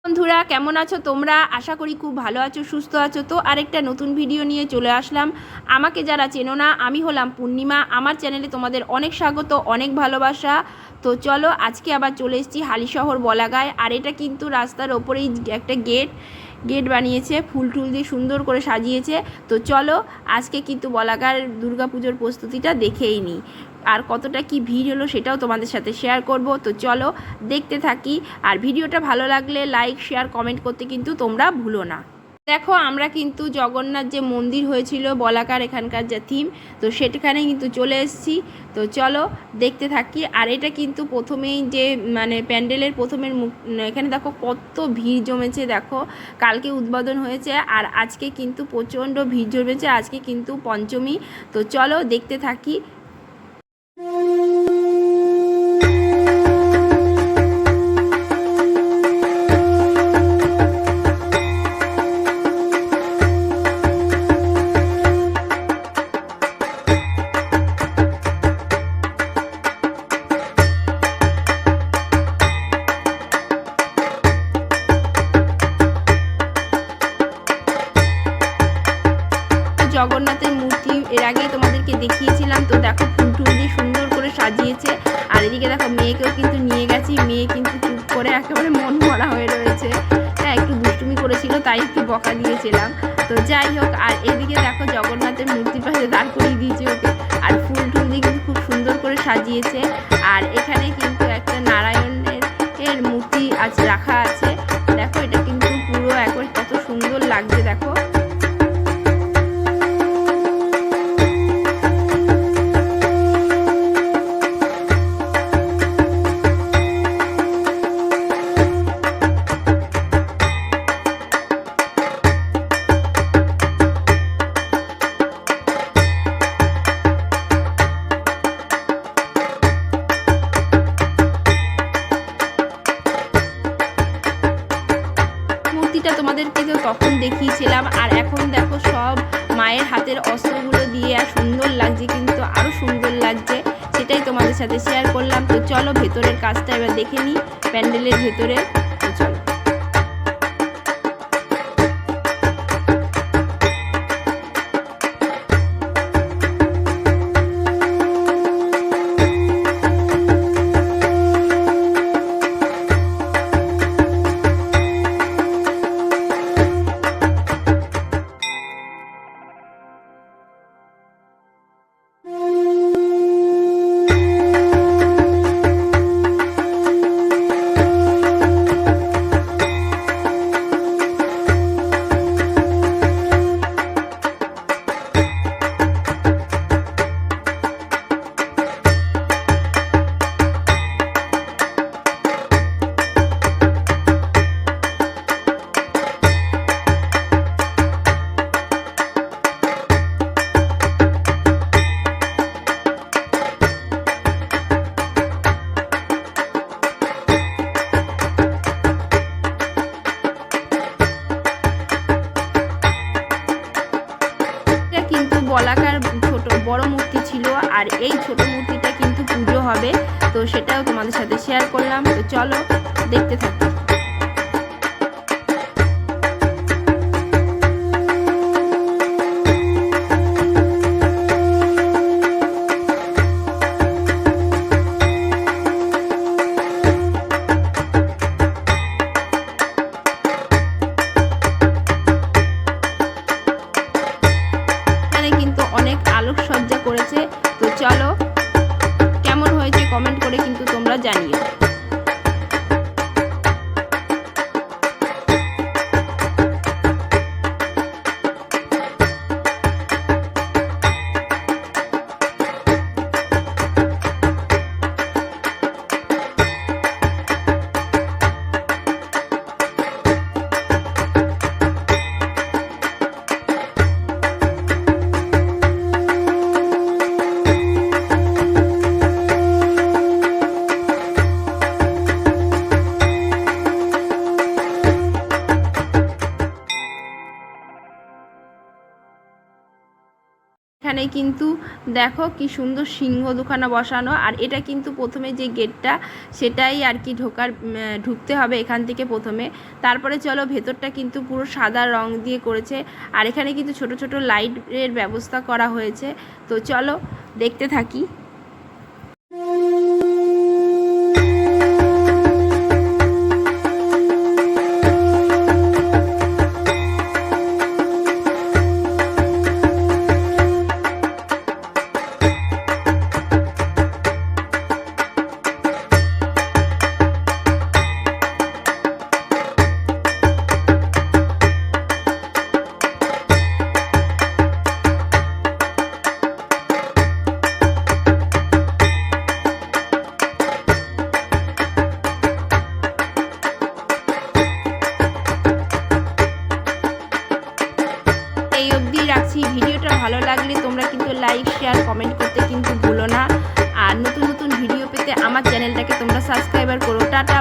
বন্ধুরা কেমন আছো তোমরা? আশা করি খুব ভালো আছো, সুস্থ আছো। তো আরেকটা নতুন ভিডিও নিয়ে চলে আসলাম। আমাকে যারা চেনো না, আমি হলাম পূর্ণিমা। আমার চ্যানেলে তোমাদের অনেক স্বাগত, অনেক ভালোবাসা। তো চলো, আজকে আবার চলে এসেছি হালিশহর বলাগায়। আর এটা কিন্তু রাস্তার ওপরেই একটা গেট বানিয়েছে, ফুল টুল দিয়ে সুন্দর করে সাজিয়েছে। তো চলো, আজকে কিন্তু বলাগার দুর্গাপুজোর প্রস্তুতিটা দেখেই নিই। আর কতটা কি ভিড় হলো সেটাও তোমাদের সাথে শেয়ার করব। তো চলো দেখতে থাকি। আর ভিডিওটা ভালো লাগলে লাইক, শেয়ার, কমেন্ট করতে কিন্তু তোমরা ভুলো না। দেখো, আমরা কিন্তু জগন্নাথ যে মন্দির হয়েছিল বলাকার, এখানকার যে থিম, তো সেখানে কিন্তু চলে এসেছি। তো চলো দেখতে থাকি। আর এটা কিন্তু প্রথমেই যে প্যান্ডেলের প্রথমের এখানে দেখো কত ভিড় জমেছে। দেখো, কালকে উদ্বোধন হয়েছে আর আজকে কিন্তু প্রচণ্ড ভিড় জমেছে। আজকে কিন্তু পঞ্চমী। তো চলো দেখতে থাকি। জগন্নাথের মূর্তি এর আগেই তোমাদেরকে দেখিয়েছিলাম। তো দেখো, ফুল দিয়ে সুন্দর করে সাজিয়েছে। আর এদিকে দেখো, মেয়েকেও কিন্তু নিয়ে গেছি। মেয়ে কিন্তু চুপ করে একেবারে মন ভরা হয়ে রয়েছে। হ্যাঁ, একটু দুষ্টুমি করেছিল, তাই একটু বকা দিয়েছিলাম। তো যাই হোক, আর এদিকে দেখো জগন্নাথের মূর্তির পাশে দাঁড় করিয়ে দিয়েছে ওকে। আর ফুল দিয়ে কিন্তু খুব সুন্দর করে সাজিয়েছে। আর এখানে কিন্তু একটা নারায়ণের মূর্তি আজ রাখা আছে। দেখো, এটা কিন্তু পুরো একবার কত সুন্দর লাগছে। দেখো, মূর্তিটা তোমাদেরকে তো তখন দেখিয়েছিলাম। আর এখন দেখো, সব মায়ের হাতের অস্ত্রগুলো দিয়ে আর সুন্দর লাগছে, কিন্তু আরও সুন্দর লাগছে। সেটাই তোমাদের সাথে শেয়ার করলাম। তো চলো ভেতরের কাজটা এবার দেখে নিই, প্যান্ডেলের ভেতরে। তো চলো। বলাকার ছোট বড় মূর্তি ছিল, আর এই ছোট মূর্তিটা কিন্তু পুজো হবে। তো সেটাও তোমাদের সাথে শেয়ার করলাম। তো চলো দেখতে থাকি। কিন্তু অনেক আলোকসজ্জা করেছে। তো চলো, কেমন হয়েছে কমেন্ট করে কিন্তু তোমরা জানিও। এখানে কিন্তু দেখো কি সুন্দর সিংহ দুখানা বসানো। আর এটা কিন্তু প্রথমে যে গেটটা সেটাই আর কি ঢুকতে হবে এখান থেকে প্রথমে। তারপরে চলো, ভেতরটা কিন্তু পুরো সাদা রং দিয়ে করেছে। আর এখানে কিন্তু ছোট ছোট লাইটের ব্যবস্থা করা হয়েছে। তো চলো দেখতে থাকি। এই অবধি রাখছি। ভিডিওটা ভালো লাগলে তোমরা কিন্তু লাইক, শেয়ার, কমেন্ট করতে কিন্তু ভুলো না। আর নতুন নতুন ভিডিও পেতে আমার চ্যানেলটাকে তোমরা সাবস্ক্রাইবার করো। টাটা।